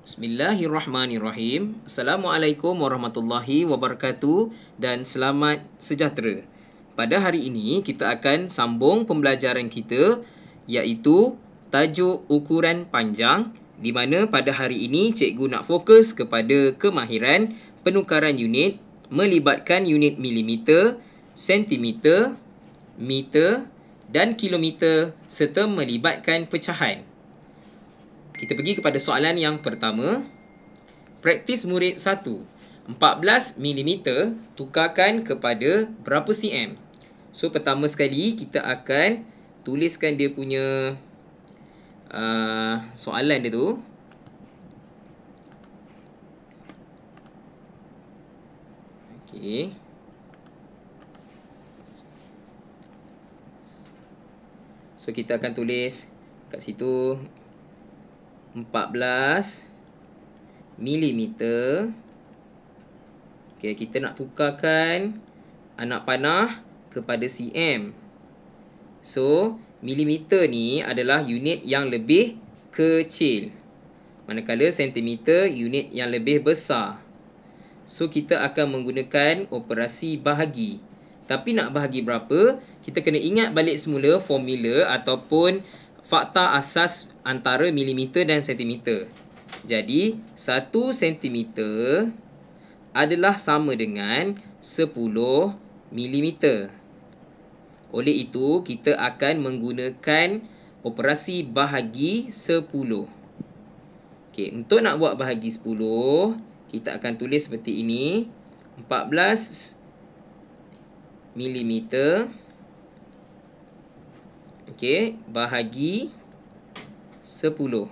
Bismillahirrahmanirrahim. Assalamualaikum warahmatullahi wabarakatuh dan selamat sejahtera. Pada hari ini kita akan sambung pembelajaran kita iaitu tajuk ukuran panjang, di mana pada hari ini cikgu nak fokus kepada kemahiran penukaran unit melibatkan unit milimeter, sentimeter, meter dan kilometer serta melibatkan pecahan. Kita pergi kepada soalan yang pertama. Praktis murid 1. 14 mm tukarkan kepada berapa cm? So, pertama sekali kita akan tuliskan dia punya soalan dia tu. Okey. So, kita akan tulis kat situ 14 milimeter. Okey, kita nak tukarkan anak panah kepada cm. So, milimeter ni adalah unit yang lebih kecil, manakala sentimeter unit yang lebih besar. So, kita akan menggunakan operasi bahagi. Tapi nak bahagi berapa, kita kena ingat balik semula formula ataupun fakta asas antara milimeter dan sentimeter. Jadi, 1 sentimeter adalah sama dengan 10 milimeter. Oleh itu, kita akan menggunakan operasi bahagi 10. Okey, untuk nak buat bahagi 10, kita akan tulis seperti ini. 14 milimeter. Okey, bahagi 10.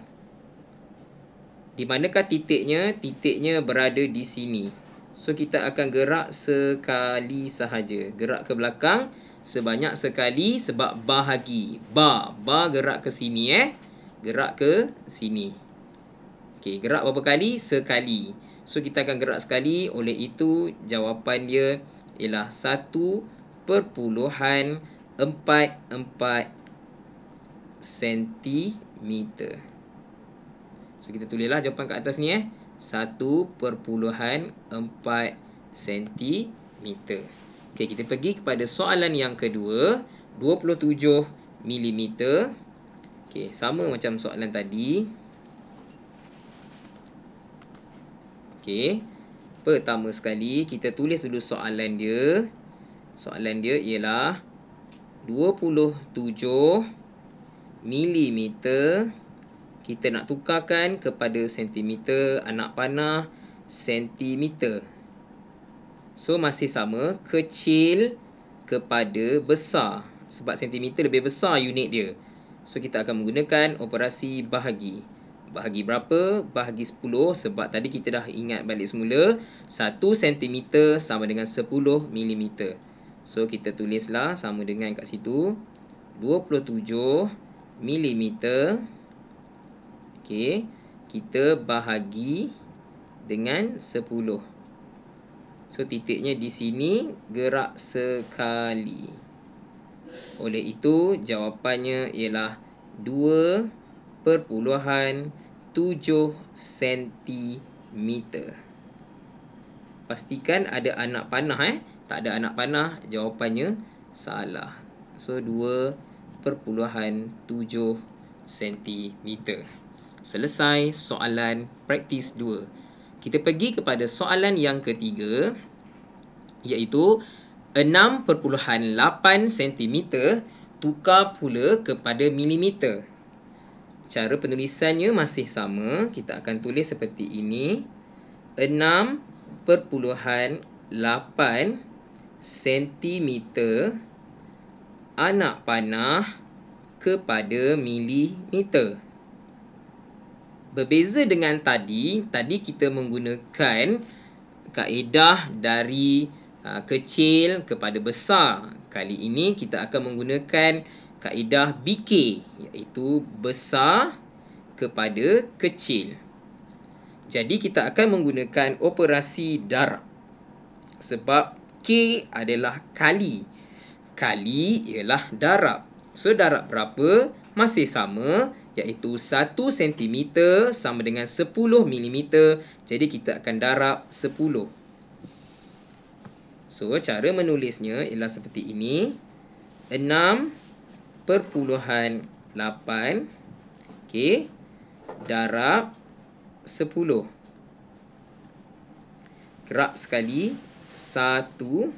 Di manakah titiknya? Titiknya berada di sini. So, kita akan gerak sekali sahaja. Gerak ke belakang sebanyak sekali sebab bahagi. Bar gerak ke sini Gerak ke sini. Okey, gerak berapa kali? Sekali. So, kita akan gerak sekali. Oleh itu, jawapan dia ialah 1.44 sentimeter. So, kita tulislah jawapan kat atas ni 1.4 sentimeter. Okey, kita pergi kepada soalan yang kedua. 27 milimeter. Okey, sama macam soalan tadi. Okey, pertama sekali kita tulis dulu soalan dia. Soalan dia ialah 27 milimeter kita nak tukarkan kepada sentimeter, anak panah sentimeter. So, masih sama, kecil kepada besar sebab sentimeter lebih besar unit dia. So, kita akan menggunakan operasi bahagi. Bahagi berapa? Bahagi 10 sebab tadi kita dah ingat balik semula 1 sentimeter sama dengan 10 milimeter. So, kita tulislah sama dengan kat situ 27 milimeter. Okey, kita bahagi dengan 10. So, titiknya di sini, gerak sekali. Oleh itu, jawapannya ialah 2.7 sentimeter. Pastikan ada anak panah Tak ada anak panah, jawapannya salah. So, 2.7 sentimeter. Selesai soalan praktis 2. Kita pergi kepada soalan yang ketiga, iaitu 6.8 sentimeter tukar pula kepada milimeter. Cara penulisannya masih sama. Kita akan tulis seperti ini. 6.8 sentimeter anak panah kepada milimeter. Berbeza dengan tadi kita menggunakan kaedah dari kecil kepada besar. Kali ini kita akan menggunakan kaedah BK, iaitu besar kepada kecil. Jadi kita akan menggunakan operasi darab. Sebab K adalah kali. Kali ialah darab. So, darab berapa? Masih sama, iaitu 1 cm sama dengan 10 mm. Jadi kita akan darab 10. So, cara menulisnya ialah seperti ini. 6/8 okey, darab 10. Gerak sekali 1.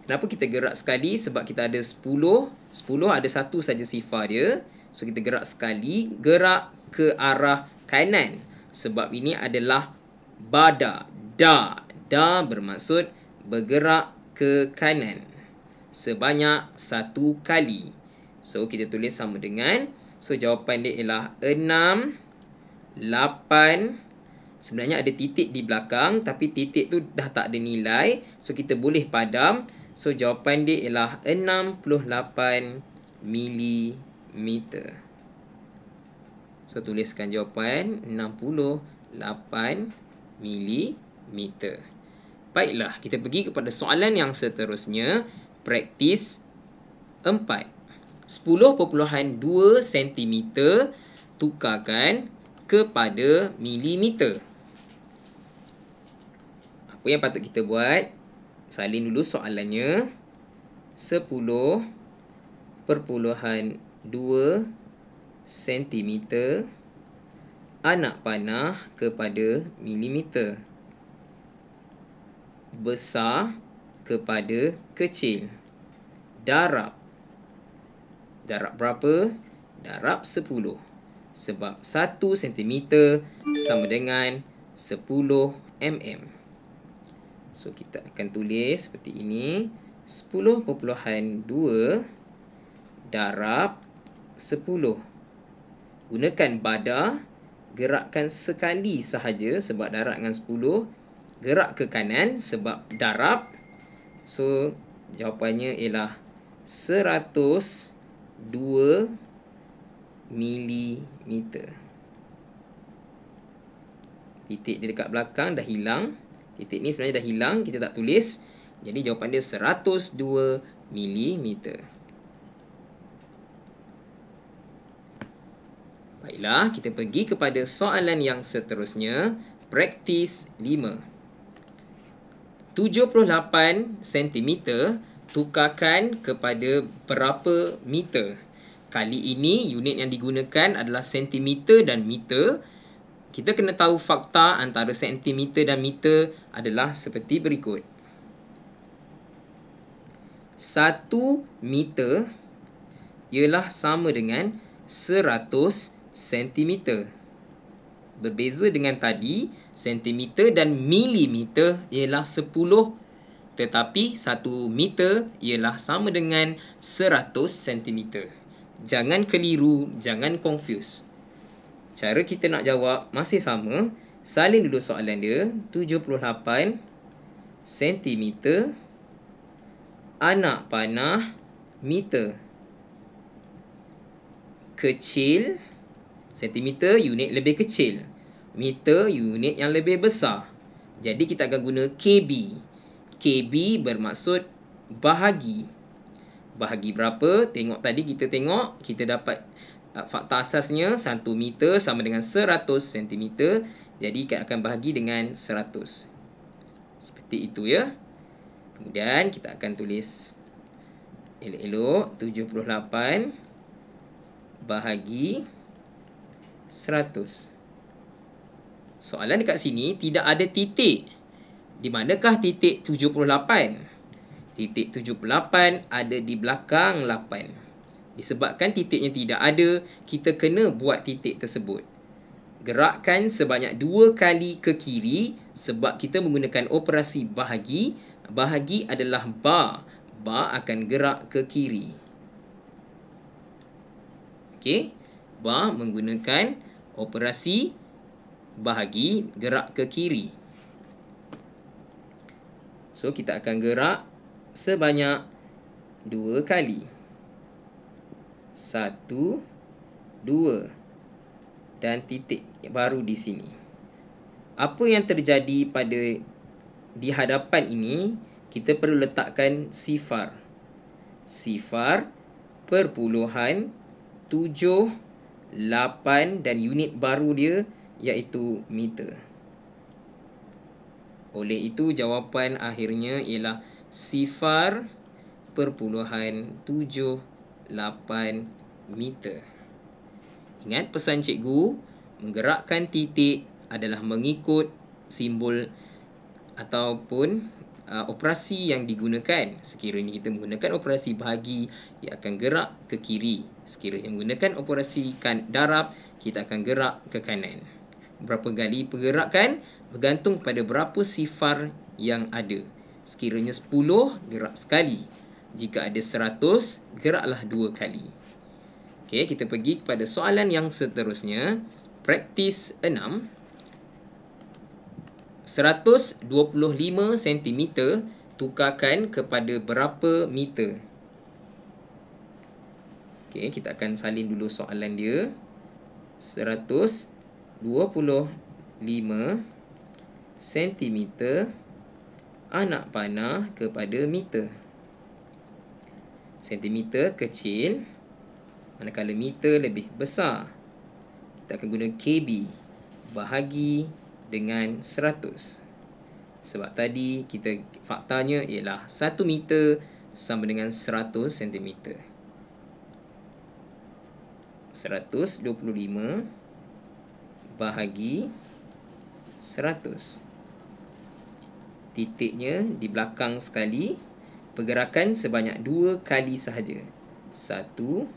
Kenapa kita gerak sekali? Sebab kita ada 10. 10 ada satu saja sifar dia. So, kita gerak sekali. Gerak ke arah kanan. Sebab ini adalah bada. Da. Da bermaksud bergerak ke kanan. Sebanyak 1 kali. So, kita tulis sama dengan. So, jawapan dia ialah 6, 8. Sebenarnya ada titik di belakang, tapi titik tu dah tak ada nilai. So, kita boleh padam. So, jawapan dia ialah 68 mm. So, tuliskan jawapan 68 mm. Baiklah, kita pergi kepada soalan yang seterusnya. Praktis 4. 10.2 cm tukarkan kepada milimeter. Apa yang patut kita buat? Salin dulu soalannya. 10.2 cm anak panah kepada milimeter. Besar kepada kecil. Darab. Darab berapa? Darab 10. Sebab 1 cm sama dengan 10 mm. So, kita akan tulis seperti ini. 10.2 darab 10. Gunakan bada. Gerakkan sekali sahaja sebab darab dengan 10. Gerak ke kanan sebab darab. So, jawapannya ialah 102 milimeter. Titik dia dekat belakang dah hilang. Titik ni sebenarnya dah hilang, kita tak tulis. Jadi jawapan dia 102 milimeter. Baiklah, kita pergi kepada soalan yang seterusnya. Praktis 5. 78 cm tukarkan kepada berapa meter? Kali ini unit yang digunakan adalah sentimeter dan meter. Kita kena tahu fakta antara sentimeter dan meter adalah seperti berikut. 1 meter ialah sama dengan 100 cm. Berbeza dengan tadi, sentimeter dan milimeter ialah 10. Tetapi 1 meter ialah sama dengan 100 cm. Jangan keliru, jangan confuse. Cara kita nak jawab masih sama. Salin dulu soalan dia. 78 cm anak panah meter. Kecil, sentimeter unit lebih kecil. Meter unit yang lebih besar. Jadi kita akan guna KB. KB bermaksud bahagi. Bahagi berapa? Tengok tadi kita dapat fakta asasnya 1 meter sama dengan 100 cm. Jadi kita akan bahagi dengan 100. Seperti itu ya. Kemudian kita akan tulis elok-elok 78 bahagi 100. Soalan dekat sini tidak ada titik. Di manakah titik 78? Titik 78 ada di belakang 8. Disebabkan titiknya tidak ada, kita kena buat titik tersebut. Gerakkan sebanyak 2 kali ke kiri sebab kita menggunakan operasi bahagi. Bahagi adalah bar. Bar akan gerak ke kiri. Okey. Bar menggunakan operasi bahagi gerak ke kiri. So, kita akan gerak sebanyak 2 kali. 1, 2. Dan titik baru di sini. Apa yang terjadi pada di hadapan ini, kita perlu letakkan sifar. Sifar perpuluhan 7 8 dan unit baru dia iaitu meter. Oleh itu, jawapan akhirnya ialah 0.78 meter. Ingat pesan cikgu, menggerakkan titik adalah mengikut simbol ataupun operasi yang digunakan. Sekiranya kita menggunakan operasi bahagi, ia akan gerak ke kiri. Sekiranya menggunakan operasi darab, kita akan gerak ke kanan. Berapa kali pergerakan bergantung pada berapa sifar yang ada. Sekiranya 10, gerak sekali. Jika ada 100, geraklah 2 kali. Okey, kita pergi kepada soalan yang seterusnya. Praktis 6. 125 cm tukarkan kepada berapa meter? Okey, kita akan salin dulu soalan dia. 125 cm anak panah kepada meter. Sentimeter kecil, manakala meter lebih besar. Kita akan guna KB bahagi dengan 100. Sebab tadi faktanya ialah 1 meter sama dengan 100 cm. 125 bahagi 100. Titiknya di belakang sekali. Pergerakan sebanyak 2 kali sahaja. 1,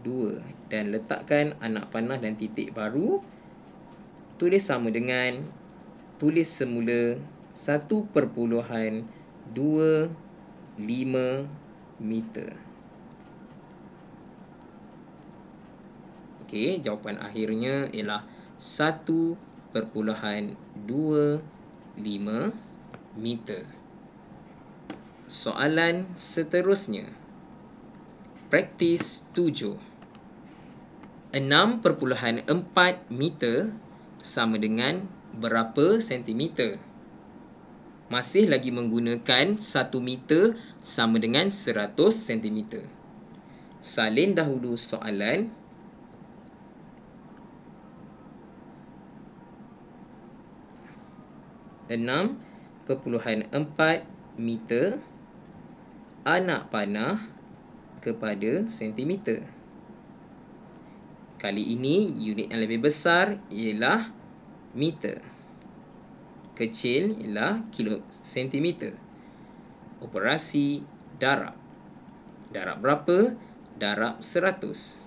2. Dan letakkan anak panah dan titik baru. Tulis sama dengan tulis semula 1.25 meter. Okey, jawapan akhirnya ialah 1.25 meter. Soalan seterusnya. Praktis 7. 6.4 meter sama dengan berapa sentimeter? Masih lagi menggunakan 1 meter sama dengan 100 cm. Salin dahulu soalan. .4 meter anak panah kepada sentimeter. Kali ini unit yang lebih besar ialah meter. Kecil ialah kilo sentimeter. Operasi darab. Darab berapa? Darab 100.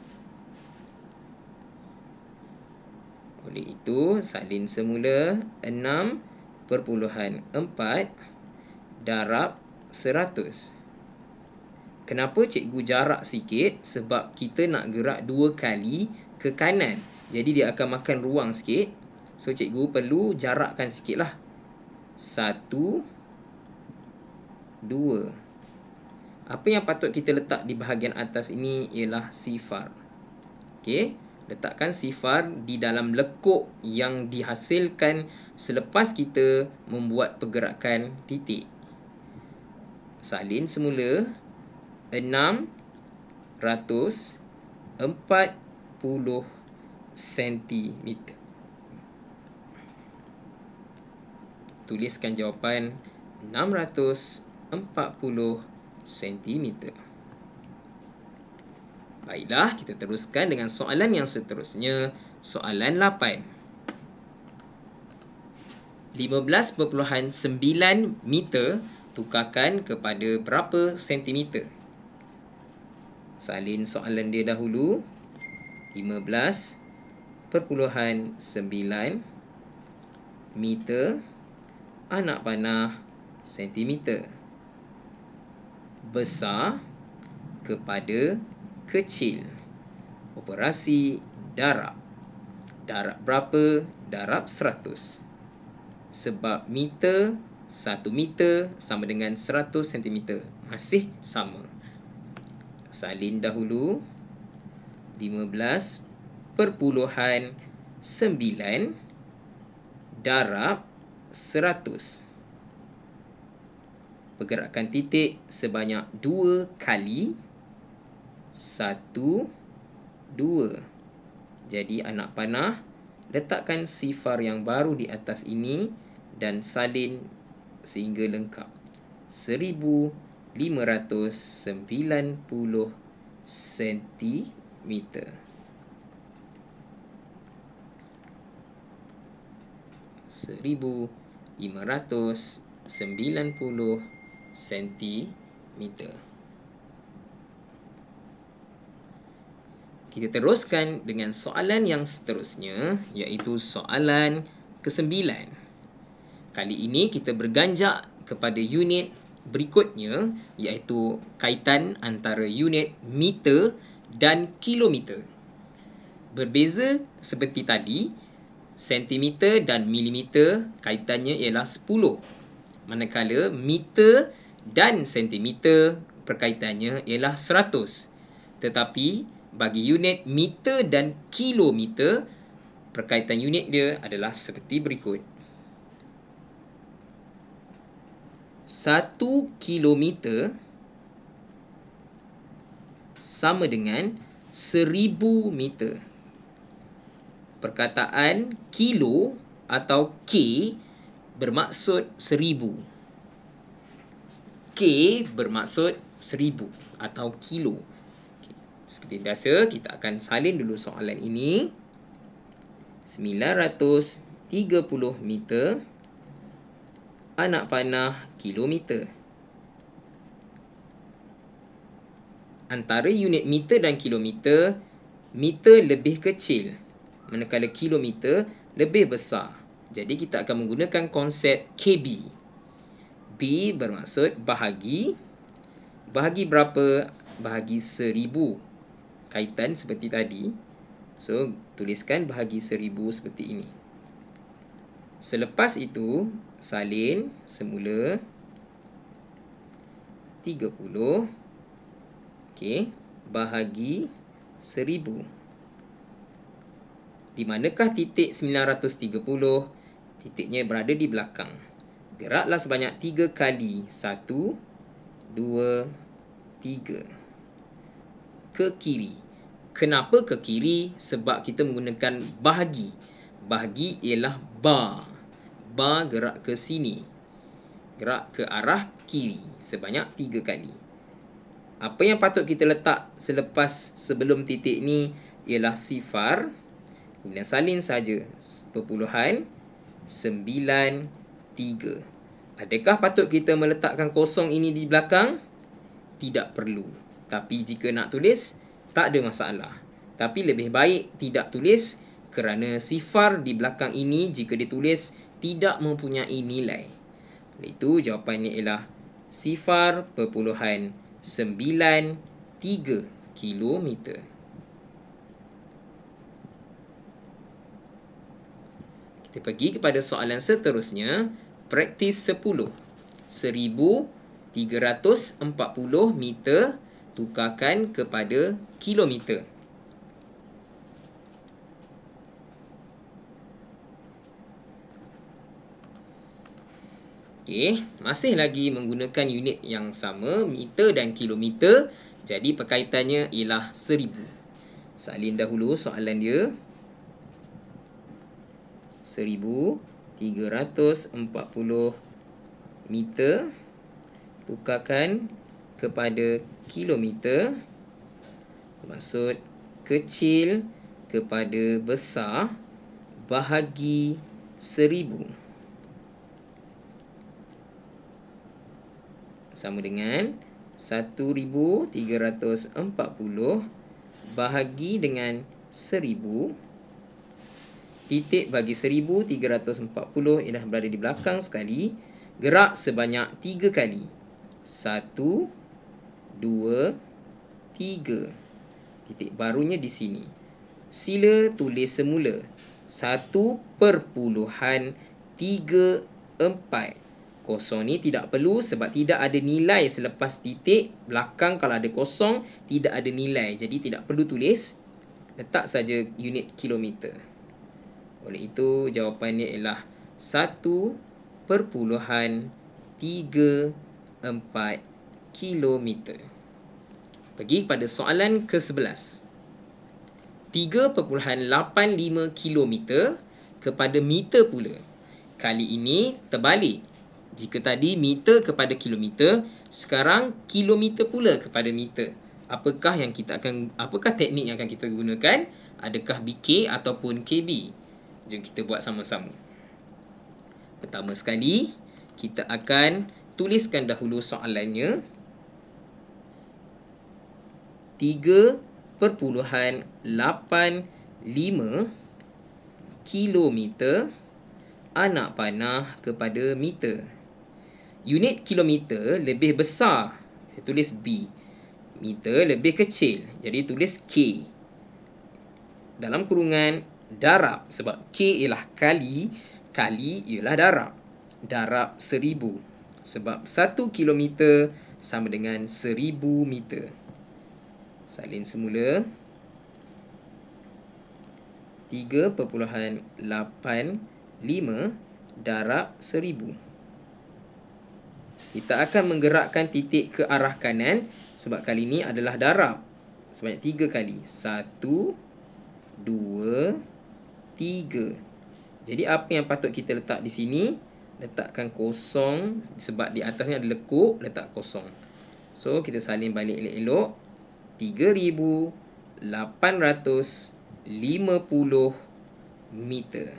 Oleh itu, salin semula 6.4 darab 100. Kenapa cikgu jarak sikit? Sebab kita nak gerak 2 kali ke kanan. Jadi dia akan makan ruang sikit. So cikgu perlu jarakkan sikit lah. 1, 2. Apa yang patut kita letak di bahagian atas ini ialah sifar. Okey, letakkan sifar di dalam lekuk yang dihasilkan selepas kita membuat pergerakan titik. Salin semula 640 cm. Tuliskan jawapan 640 cm. Baiklah, kita teruskan dengan soalan yang seterusnya. Soalan 8. 15.9 meter tukarkan kepada berapa sentimeter? Salin soalan dia dahulu. 15.9 meter anak panah sentimeter. Besar kepada kecil. Operasi darab. Darab berapa? Darab 100. Sebab meter, 1 meter sama dengan 100 cm. Masih sama. Salin dahulu. 15.9 darab 100. Pergerakan titik sebanyak 2 kali. 1, 2. Jadi anak panah letakkan sifar yang baru di atas ini dan salin sehingga lengkap. 1590 sentimeter. 1590 sentimeter. Kita teruskan dengan soalan yang seterusnya, iaitu soalan ke-9. Kali ini kita berganjak kepada unit berikutnya, iaitu kaitan antara unit meter dan kilometer. Berbeza seperti tadi, sentimeter dan milimeter kaitannya ialah 10. Manakala meter dan sentimeter perkaitannya ialah 100. Tetapi bagi unit meter dan kilometer, perkaitan unit dia adalah seperti berikut. 1 kilometer sama dengan 1000 meter. Perkataan kilo atau K bermaksud 1000. K bermaksud 1000 atau kilo. Seperti biasa, kita akan salin dulu soalan ini. 930 meter, anak panah kilometer. Antara unit meter dan kilometer, meter lebih kecil, manakala kilometer lebih besar. Jadi kita akan menggunakan konsep KB. B bermaksud bahagi. Bahagi berapa? Bahagi 1000. Kaitan seperti tadi. So, tuliskan bahagi 1000 seperti ini. Selepas itu, salin semula 30. Okey, bahagi 1000. Di manakah titik 930? Titiknya berada di belakang. Geraklah sebanyak 3 kali. 1, 2, 3. Ke kiri. Kenapa ke kiri? Sebab kita menggunakan bahagi. Bahagi ialah bar. Bar gerak ke sini. Gerak ke arah kiri sebanyak 3 kali. Apa yang patut kita letak sebelum titik ni ialah sifar. Kemudian salin saja. Perpuluhan 93. Adakah patut kita meletakkan kosong ini di belakang? Tidak perlu. Tapi jika nak tulis, tak ada masalah. Tapi lebih baik tidak tulis kerana sifar di belakang ini jika ditulis tidak mempunyai nilai. Itu jawapannya ialah sifar perpuluhan 93 kilometer. Kita pergi kepada soalan seterusnya. Praktis 10. 1340 meter tukarkan kepada kilometer. Okey, masih lagi menggunakan unit yang sama, meter dan kilometer. Jadi perkaitannya ialah 1000. Salin dahulu soalan dia. 1340 meter tukarkan kepada kilometer. Maksud kecil kepada besar bahagi 1000. Sama dengan 1340 bahagi dengan 1000. Titik bagi 1340 ialah berada di belakang sekali. Gerak sebanyak 3 kali. 1, 2, 3. Titik barunya di sini. Sila tulis semula 1.34. Kosong ni tidak perlu sebab tidak ada nilai selepas titik. Belakang kalau ada kosong, tidak ada nilai. Jadi tidak perlu tulis. Letak saja unit kilometer. Oleh itu, jawapannya ialah 1.34 kilometer. Pergi pada soalan ke-11. 3.85 kilometer kepada meter pula. Kali ini terbalik. Jika tadi meter kepada kilometer, sekarang kilometer pula kepada meter. Apakah teknik yang akan kita gunakan? Adakah BK ataupun KB? Jom kita buat sama-sama. Pertama sekali, kita akan tuliskan dahulu soalannya. 3.85 kilometer anak panah kepada meter. Unit kilometer lebih besar, saya tulis B. Meter lebih kecil, jadi tulis K. Dalam kurungan darab, sebab K ialah kali, kali ialah darab. Darab 1000, sebab 1 kilometer sama dengan 1000 meter. Salin semula. 3.85 darab 1000. Kita akan menggerakkan titik ke arah kanan sebab kali ini adalah darab. Sebanyak 3 kali. 1, 2, 3. Jadi apa yang patut kita letak di sini? Letakkan kosong sebab di atasnya ada lekuk, letak kosong. So kita salin balik elok-elok. 3,850 meter.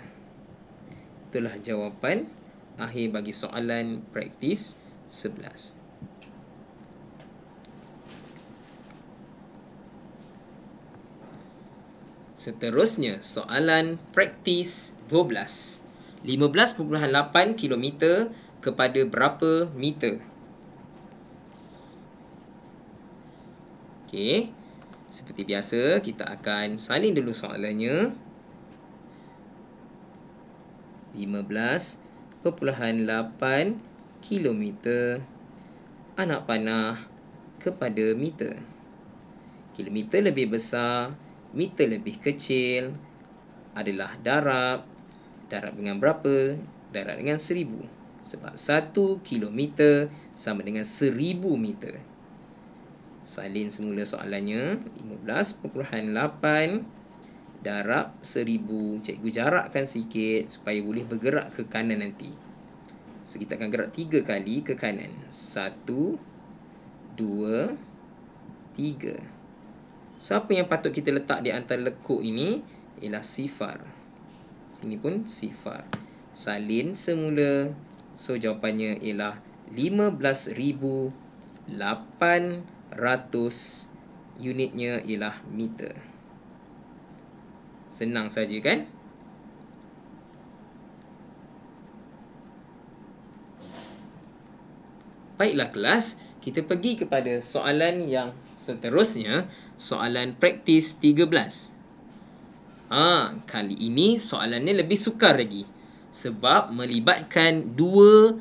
Itulah jawapan akhir bagi soalan praktis 11. Seterusnya, soalan praktis 12. 15.8 km kepada berapa meter? Okey. Seperti biasa, kita akan salin dulu soalannya. 15.8 km anak panah kepada meter. Kilometer lebih besar, meter lebih kecil adalah darab. Darab dengan berapa? Darab dengan 1000. Sebab 1 kilometer sama dengan 1000 meter. Salin semula soalannya. 15.8 darab 1000. Cikgu jarakkan sikit supaya boleh bergerak ke kanan nanti. So kita akan gerak 3 kali ke kanan. 1, 2, 3. So apa yang patut kita letak di antara lekuk ini ialah sifar. Sini pun sifar. Salin semula. So jawapannya ialah 15,800. Unitnya ialah meter. Senang saja kan? Baiklah kelas, kita pergi kepada soalan yang seterusnya, soalan praktis 13. Kali ini soalannya lebih sukar lagi sebab melibatkan 2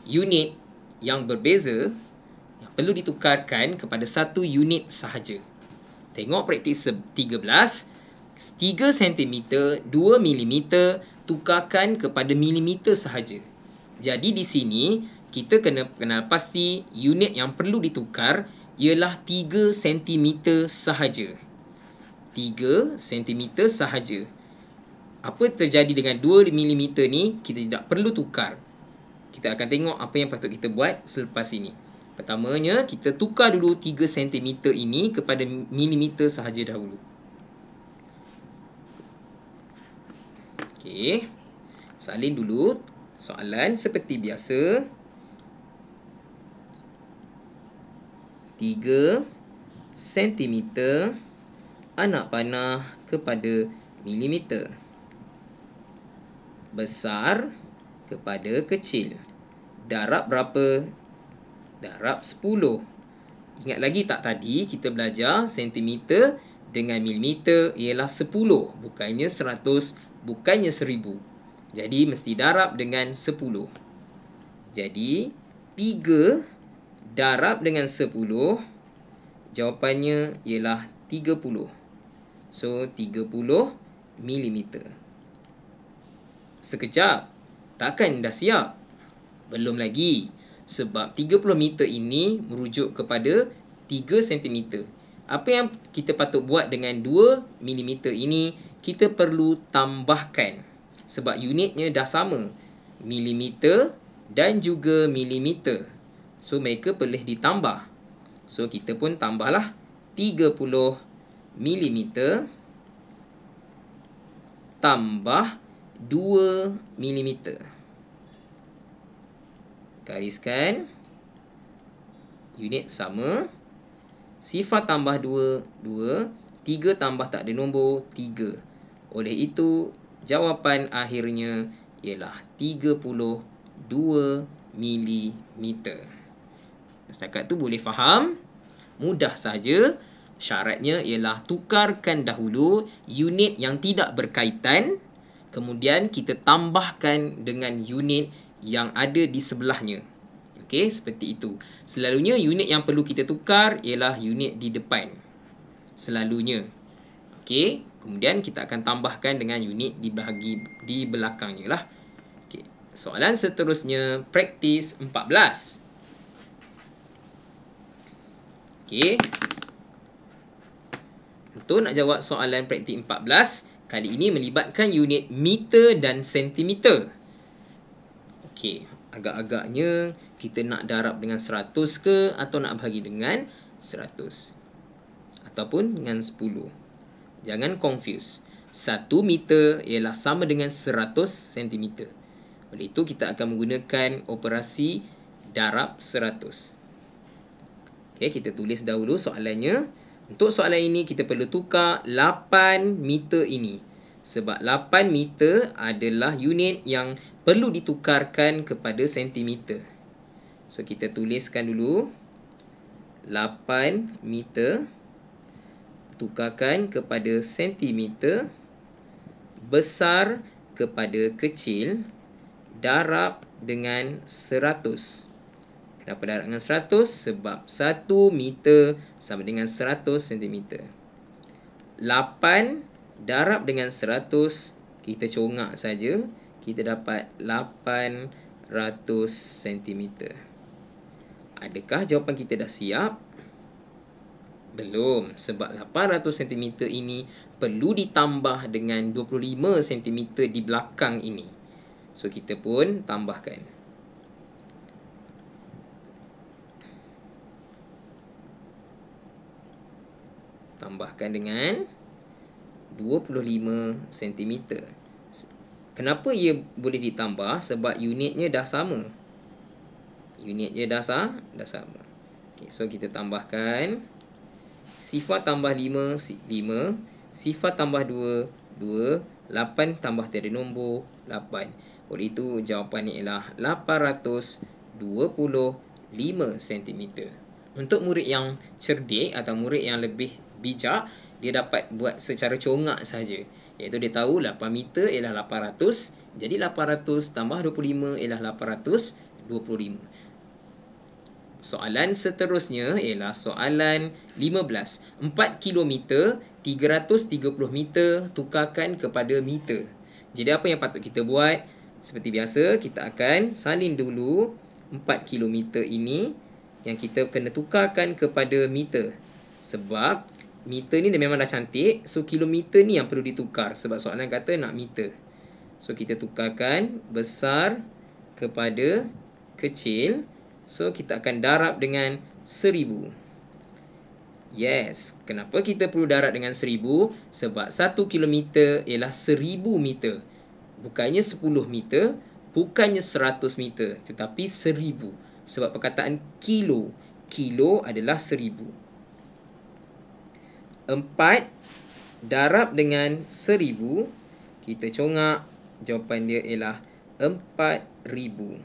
unit yang berbeza yang perlu ditukarkan kepada 1 unit sahaja. Tengok praktis 13, 3 cm, 2 mm tukarkan kepada milimeter sahaja. Jadi di sini kita kena kenal pasti unit yang perlu ditukar ialah 3 cm sahaja. 3 cm sahaja. Apa terjadi dengan 2 mm ni, kita tidak perlu tukar. Kita akan tengok apa yang patut kita buat selepas ini. Pertamanya, kita tukar dulu 3 cm ini kepada milimeter sahaja dahulu. Okey. Salin dulu soalan seperti biasa. 3 cm anak panah kepada milimeter. Besar kepada kecil. Darab berapa? Darab 10. Ingat lagi tak tadi kita belajar sentimeter dengan milimeter ialah 10. Bukannya 100, bukannya 1000. Jadi mesti darab dengan 10. Jadi 3 darab dengan 10. Jawapannya ialah 30. So 30 milimeter. Sekejap. Takkan dah siap? Belum lagi. Sebab 30 meter ini merujuk kepada 3 cm. Apa yang kita patut buat dengan 2 mm ini, kita perlu tambahkan. Sebab unitnya dah sama. Milimeter dan juga milimeter. So, mereka boleh ditambah. So, kita pun tambahlah 30 mm tambah 2 mm. Gariskan. Unit sama. Sifar tambah 2, 2. 3 tambah tak ada nombor, 3. Oleh itu, jawapan akhirnya ialah 32 mm. Setakat tu boleh faham? Mudah saja. Syaratnya ialah tukarkan dahulu unit yang tidak berkaitan. Kemudian kita tambahkan dengan unit yang ada di sebelahnya. Okey, seperti itu. Selalunya unit yang perlu kita tukar ialah unit di depan. Selalunya. Okey, kemudian kita akan tambahkan dengan unit di belakangnya lah. Okey, soalan seterusnya praktis 14. Okey. Untuk nak jawab soalan praktis 14, kali ini melibatkan unit meter dan sentimeter. Okey, agak-agaknya kita nak darab dengan 100 ke atau nak bagi dengan 100 ataupun dengan 10. Jangan confuse. 1 meter ialah sama dengan 100 cm. Oleh itu kita akan menggunakan operasi darab 100. Okey, kita tulis dahulu soalannya. Untuk soalan ini kita perlu tukar 8 meter ini. Sebab 8 meter adalah unit yang perlu ditukarkan kepada sentimeter. So, kita tuliskan dulu 8 meter tukarkan kepada sentimeter, besar kepada kecil, darab dengan 100. Kenapa darab dengan 100? Sebab 1 meter sama dengan 100 cm. 8 darab dengan 100, kita congak saja, kita dapat 800 cm. Adakah jawapan kita dah siap? Belum, sebab 800 cm ini perlu ditambah dengan 25 cm di belakang ini. So, kita pun tambahkan. Tambahkan dengan 25 cm. Kenapa ia boleh ditambah? Sebab unitnya dah sama. Unitnya dah sama. Okay, so, kita tambahkan. Sifar tambah 5, 5. Sifar tambah 2, 2. 8 tambah tiada nombor, 8. Oleh itu, jawapannya ialah 825 cm. Untuk murid yang cerdik atau murid yang lebih bijak, dia dapat buat secara congak saja. Iaitu dia tahu 8 meter ialah 800. Jadi 800 tambah 25 ialah 825. Soalan seterusnya ialah soalan 15. 4 kilometer 330 meter tukarkan kepada meter. Jadi apa yang patut kita buat? Seperti biasa, kita akan salin dulu 4 kilometer ini yang kita kena tukarkan kepada meter. Sebab meter ni memang dah cantik, so kilometer ni yang perlu ditukar sebab soalan kata nak meter. So, kita tukarkan besar kepada kecil. So, kita akan darab dengan 1000. Yes, kenapa kita perlu darab dengan 1000? Sebab 1 kilometer ialah 1000 meter. Bukannya 10 meter, bukannya 100 meter, tetapi 1000. Sebab perkataan kilo. Kilo adalah 1000. 4 darab dengan 1000, kita congak, jawapan dia ialah 4000.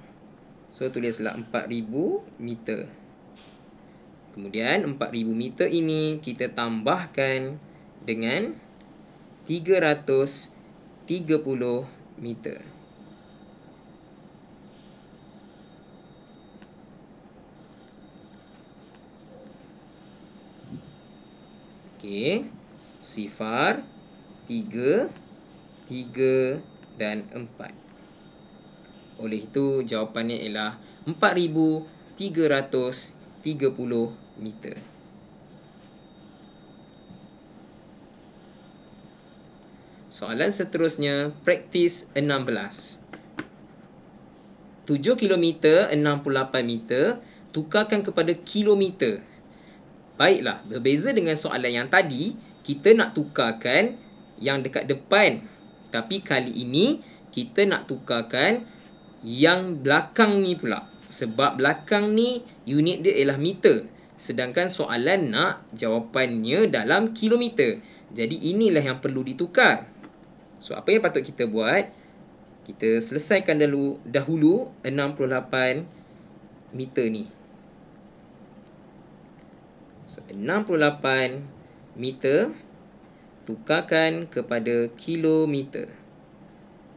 So, tulislah 4000 meter. Kemudian 4000 meter ini kita tambahkan dengan 330 meter. Okey. Sifar, 3, 3 dan 4. Oleh itu, jawapannya ialah 4330 meter. Soalan seterusnya, praktis 16. 7 kilometer 68 meter tukarkan kepada kilometer. Baiklah, berbeza dengan soalan yang tadi, kita nak tukarkan yang dekat depan. Tapi kali ini, kita nak tukarkan yang belakang ni pula. Sebab belakang ni, unit dia ialah meter. Sedangkan soalan nak jawapannya dalam kilometer. Jadi, inilah yang perlu ditukar. So, apa yang patut kita buat? Kita selesaikan dahulu 68 meter ni. So, 68 meter tukarkan kepada kilometer.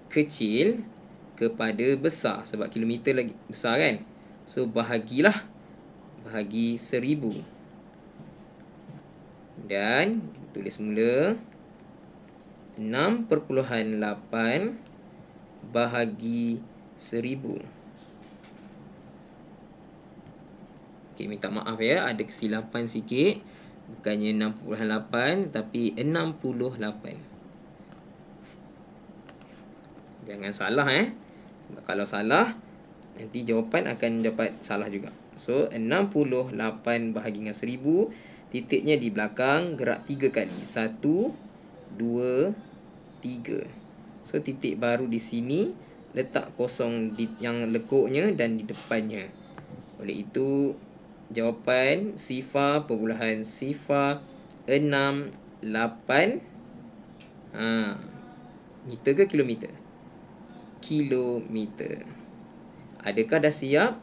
Kecil kepada besar. Sebab kilometer lagi besar kan? So, bahagilah. Bahagi 1000. Dan, tulis mula. 6,8 bahagi 1000. Okey, minta maaf ya, ada kesilapan sikit. Bukannya 6,8 tapi 68. Jangan salah Sebab kalau salah nanti jawapan akan dapat salah juga. So 68 bahagi dengan 1000, titiknya di belakang, gerak 3 kali. 1 2 3. So, titik baru di sini, letak kosong di yang lekuknya dan di depannya. Oleh itu, jawapan 0.068 meter ke kilometer? Kilometer. Adakah dah siap?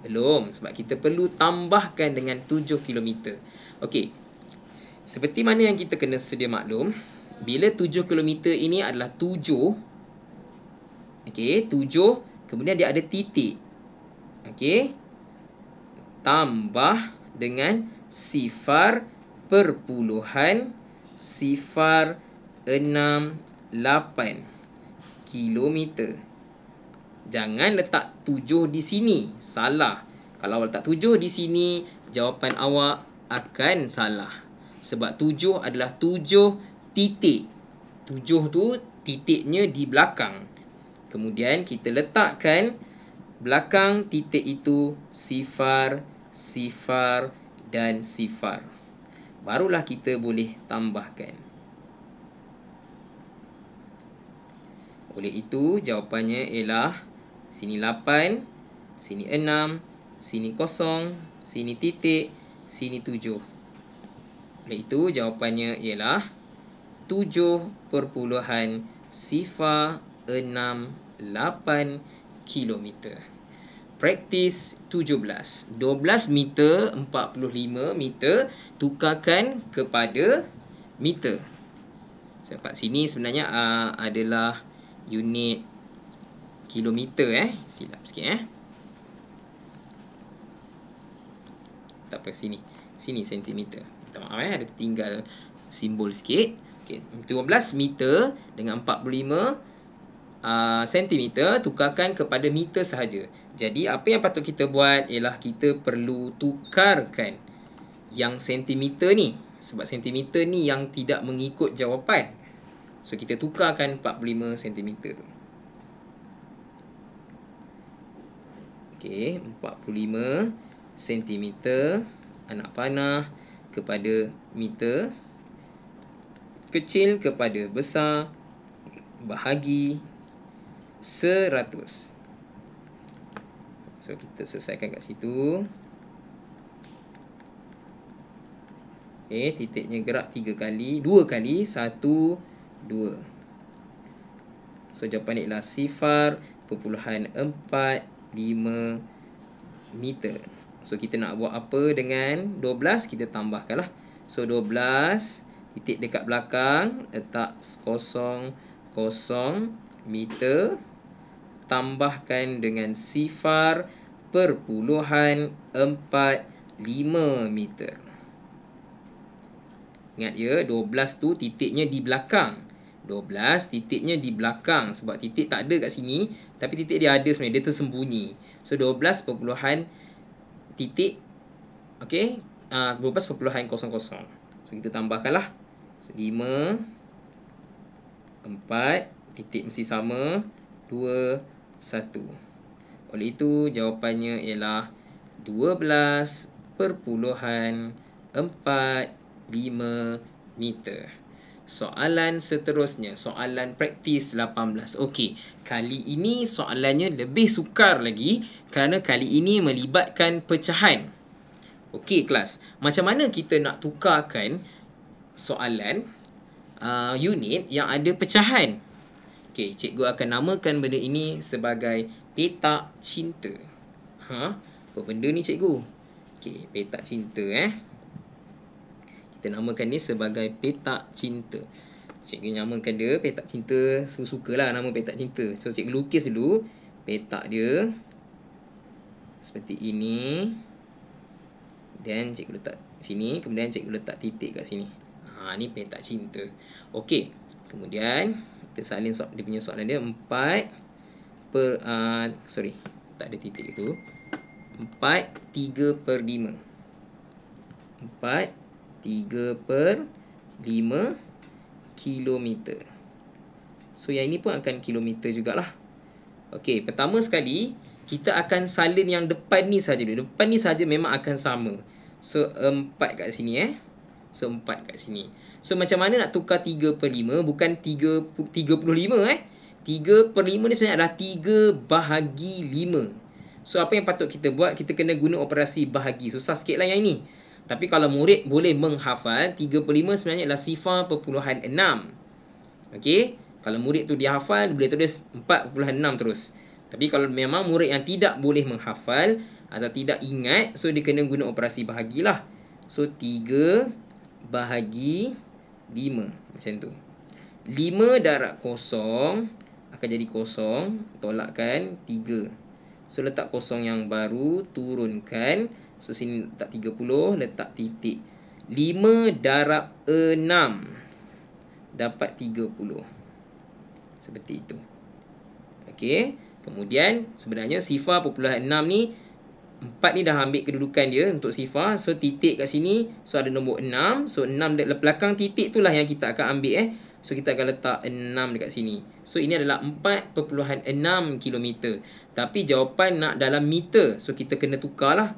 Belum, sebab kita perlu tambahkan dengan 7 kilometer. Okey. Seperti mana yang kita kena sedia maklum, bila 7 km ini adalah 7. Okey, 7. Kemudian dia ada titik. Okey. Tambah dengan 0.068 kilometer. Jangan letak 7 di sini. Salah. Kalau letak 7 di sini, jawapan awak akan salah. Sebab 7 adalah 7 titik. 7 tu titiknya di belakang. Kemudian kita letakkan belakang titik itu sifar, sifar dan sifar. Barulah kita boleh tambahkan. Oleh itu jawapannya ialah sini 8, sini 6, sini kosong, sini titik, sini 7. Oleh itu jawapannya ialah 7.068 kilometer. Praktis 17. 12 meter 45 meter tukarkan kepada meter. Sebab sini sebenarnya adalah unit kilometer Silap sikit Tak apa, sini. Sini sentimeter. Minta maaf ada tertinggal simbol sikit. Okay, 12 meter dengan 45 sentimeter tukarkan kepada meter sahaja. Jadi apa yang patut kita buat ialah kita perlu tukarkan yang sentimeter ni. Sebab sentimeter ni yang tidak mengikut jawapan. So kita tukarkan 45 sentimeter tu. Okey, 45 sentimeter anak panah kepada meter. Kecil kepada besar bahagi 100. So kita selesaikan kat situ. Titiknya gerak 3 kali, 2 kali, 1 2. So jawapan ialah 0.45 meter. So kita nak buat apa dengan 12? Kita tambahkanlah. So 12 titik dekat belakang, letak 0.0 meter, tambahkan dengan 0.45 meter. Ingat ya, 12 tu titiknya di belakang. 12 titiknya di belakang. Sebab titik tak ada kat sini, tapi titik dia ada sebenarnya, dia tersembunyi. So 12 titik, okey, 12,00. So kita tambahkanlah 5 4, titik mesti sama, 2, 1. Oleh itu, jawapannya ialah 12.45 meter. Soalan seterusnya, soalan praktis 18. Okey, kali ini soalannya lebih sukar lagi kerana kali ini melibatkan pecahan. Okey kelas, macam mana kita nak tukarkan soalan unit yang ada pecahan? Okey, cikgu akan namakan benda ini sebagai petak cinta. Apa benda ni cikgu? Okey, petak cinta Kita namakan ni sebagai petak cinta. Cikgu namakan dia petak cinta. Sukalah nama petak cinta. So cikgu lukis dulu petak dia seperti ini. Dan cikgu letak sini, kemudian cikgu letak titik kat sini. Ni petak cinta. Okey. Kemudian kita salin dia punya soalan dia 4 per tak ada titik tu. 4/3/5. 4/3/5 kilometer. So yang ini pun akan kilometer jugalah. Okey, pertama sekali kita akan salin yang depan ni saja dulu. Depan ni saja memang akan sama. So 4 kat sini So 4 kat sini. So macam mana nak tukar 3/5 bukan 35 3/5 ni sebenarnya adalah 3/5. So apa yang patut kita buat? Kita kena guna operasi bahagi. Susah sikit lah yang ini. Tapi kalau murid boleh menghafal, 3/5 sebenarnya adalah 0.6. Okey, kalau murid tu dia hafal, boleh tulis 4.6 terus. Tapi kalau memang murid yang tidak boleh menghafal atau tidak ingat, so dia kena guna operasi bahagilah. So 3/5 macam tu. 5 darab kosong akan jadi kosong, tolakkan 3. So letak kosong yang baru, turunkan. So sini letak 30, letak titik. 5 darab 6 dapat 30. Seperti itu. Okey. Kemudian sebenarnya 0.6 ni 4 ni dah ambil kedudukan dia untuk sifar. So titik kat sini, so ada nombor 6. So 6 belakang titik tu lah yang kita akan ambil So kita akan letak 6 dekat sini. So ini adalah 4.6 km. Tapi jawapan nak dalam meter. So kita kena tukar lah.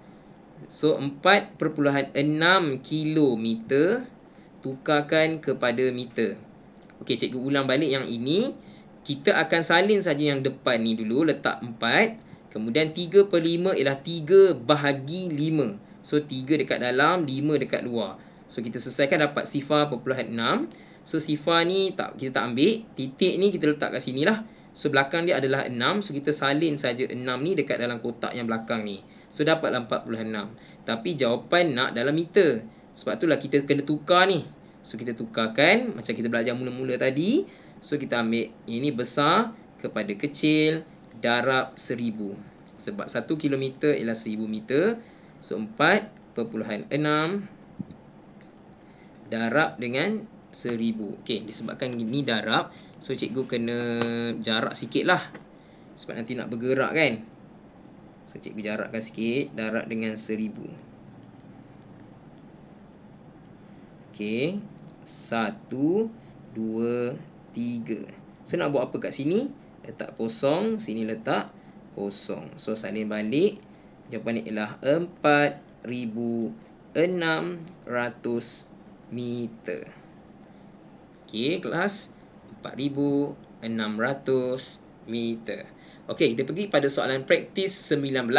So 4.6 km tukarkan kepada meter. Okey, cikgu ulang balik yang ini. Kita akan salin saja yang depan ni dulu, letak 4. Kemudian 3/5 ialah 3/5. So 3 dekat dalam, 5 dekat luar. So kita selesaikan dapat 0.6. So sifar ni kita tak ambil. Titik ni kita letak kat sini lah. So belakang dia adalah 6. So kita salin saja 6 ni dekat dalam kotak yang belakang ni. So dapatlah 46. Tapi jawapan nak dalam meter. Sebab itulah kita kena tukar ni. So kita tukarkan macam kita belajar mula-mula tadi. So kita ambil ini besar kepada kecil darab 1000. Sebab 1 km ialah 1000 meter. So 4.6 darab dengan 1000. Okey, disebabkan ini darab, so cikgu kena jarak sikit lah. Sebab nanti nak bergerak kan. So cikgu jarakkan sikit, darab dengan 1000. Okey, 1, 2, 3. So nak buat apa kat sini? Letak kosong, sini letak kosong. So salin balik, jawapannya ialah 4,600 meter. Okey, kelas 4,600 meter. Okey, kita pergi pada soalan praktis 19.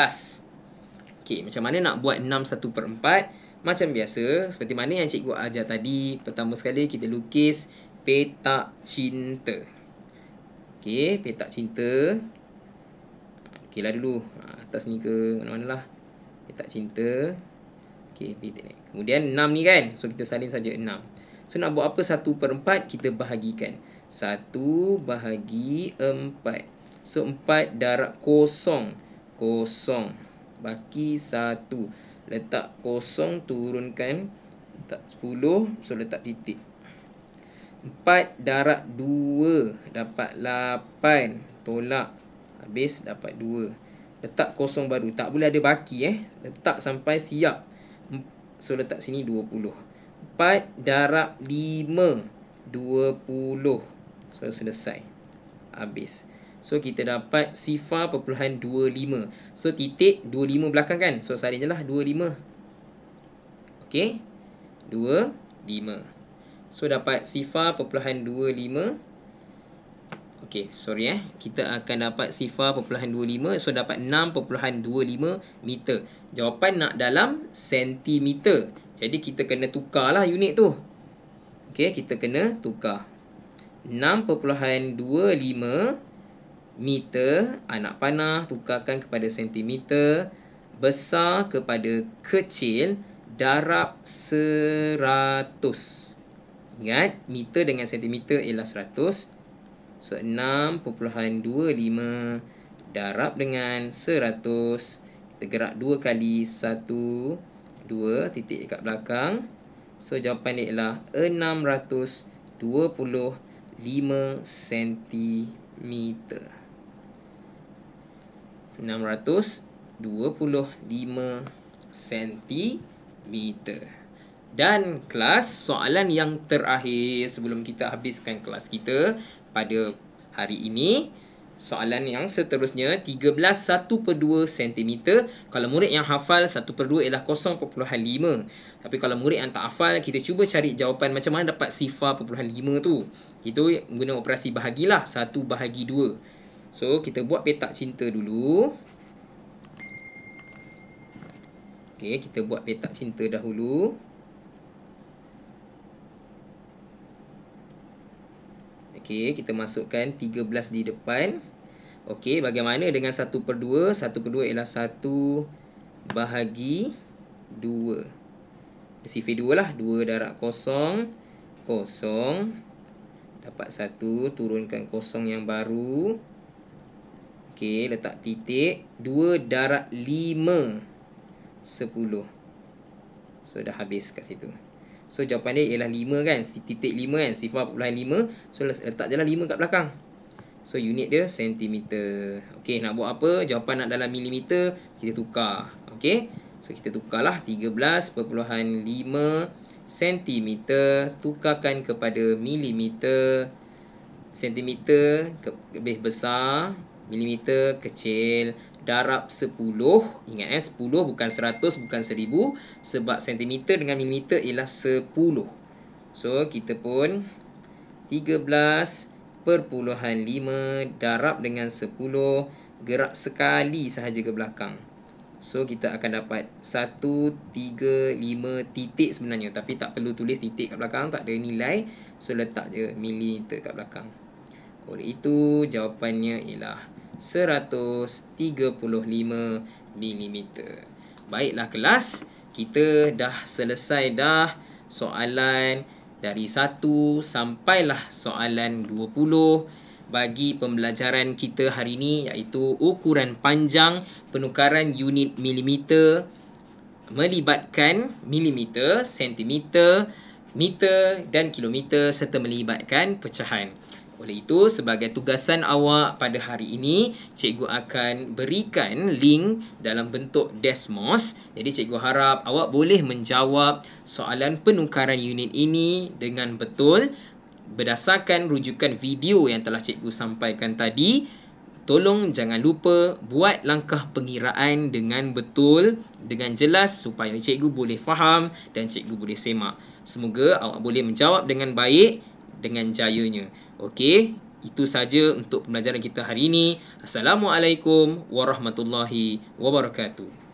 Okey, macam mana nak buat 6/1/4? Macam biasa, seperti mana yang cikgu ajar tadi. Pertama sekali kita lukis petak cinta. Okey, petak cinta. Okeylah dulu, atas ni ke mana-mana lah. Petak cinta. Okey, kemudian 6 ni kan. So kita salin saja 6. So nak buat apa 1/4? Kita bahagikan. 1 bahagi 4. So 4 darab kosong. Kosong. Baki 1. Letak kosong, turunkan. Letak 10. So letak titik. 4 darab 2. Dapat 8. Tolak. Habis dapat 2. Letak kosong baru. Tak boleh ada baki Letak sampai siap. So letak sini 20. 4 darab 5. 20. So, selesai. Habis. So, kita dapat sifar perpuluhan 25. So, titik 25 belakang kan? So, salin je lah 25. Okey. 25. So, dapat sifar perpuluhan 25. Okey, sorry kita akan dapat sifar perpuluhan 25. So, dapat 6.25 meter. Jawapan nak dalam sentimeter. Jadi, kita kena tukarlah unit tu. Okey, kita kena tukar. 6.25 meter. Anak panah tukarkan kepada sentimeter. Besar kepada kecil. Darab 100. Ingat, meter dengan sentimeter ialah 100. So, 6.25 darab dengan 100. Kita gerak 2 kali 1, 2 titik dekat belakang. So, jawapan dia ialah 625 cm. 625 cm. Dan kelas soalan yang terakhir sebelum kita habiskan kelas kita pada hari ini. Soalan yang seterusnya, 13 1/2 cm. Kalau murid yang hafal 1/2 ialah 0.5. Tapi kalau murid yang tak hafal, kita cuba cari jawapan macam mana dapat sifar 0.5 tu. Itu guna operasi bahagilah, 1/2. So, kita buat petak cinta dulu. Okey, kita buat petak cinta dahulu. Okey, kita masukkan 13 di depan. Okey, bagaimana dengan 1/2? 1/2 ialah 1/2. Sifir 2 lah. 2 darab 0. 0. Dapat 1. Turunkan 0 yang baru. Okey, letak titik. 2 darab 5. 10. So, dah habis kat situ. So, jawapan dia ialah 5 kan. Titik 5 kan. Sifar perpuluhan 5. So, letak je lah 5 kat belakang. So, unit dia sentimeter. Okey, nak buat apa? Jawapan nak dalam milimeter, kita tukar. Okey. So, kita tukarlah 13.5 cm. Tukarkan kepada milimeter. Sentimeter lebih besar. Milimeter kecil. Darab 10. Ingat 10 bukan 100, bukan 1000. Sebab sentimeter dengan milimeter ialah 10. So, kita pun 13.5 darab dengan 10. Gerak sekali sahaja ke belakang. So, kita akan dapat 135 titik sebenarnya. Tapi tak perlu tulis titik kat belakang. Tak ada nilai. So, letak je milimeter kat belakang. Oleh itu, jawapannya ialah 135 mm. Baiklah kelas, kita dah selesai dah soalan dari 1 sampailah soalan 20 bagi pembelajaran kita hari ini, iaitu ukuran panjang penukaran unit milimeter melibatkan milimeter, sentimeter, meter dan kilometer serta melibatkan pecahan. Oleh itu, sebagai tugasan awak pada hari ini, cikgu akan berikan link dalam bentuk Desmos. Jadi, cikgu harap awak boleh menjawab soalan penukaran unit ini dengan betul berdasarkan rujukan video yang telah cikgu sampaikan tadi. Tolong jangan lupa buat langkah pengiraan dengan betul, dengan jelas supaya cikgu boleh faham dan cikgu boleh semak. Semoga awak boleh menjawab dengan baik, dengan jayanya. Okey, itu saja untuk pembelajaran kita hari ini. Assalamualaikum warahmatullahi wabarakatuh.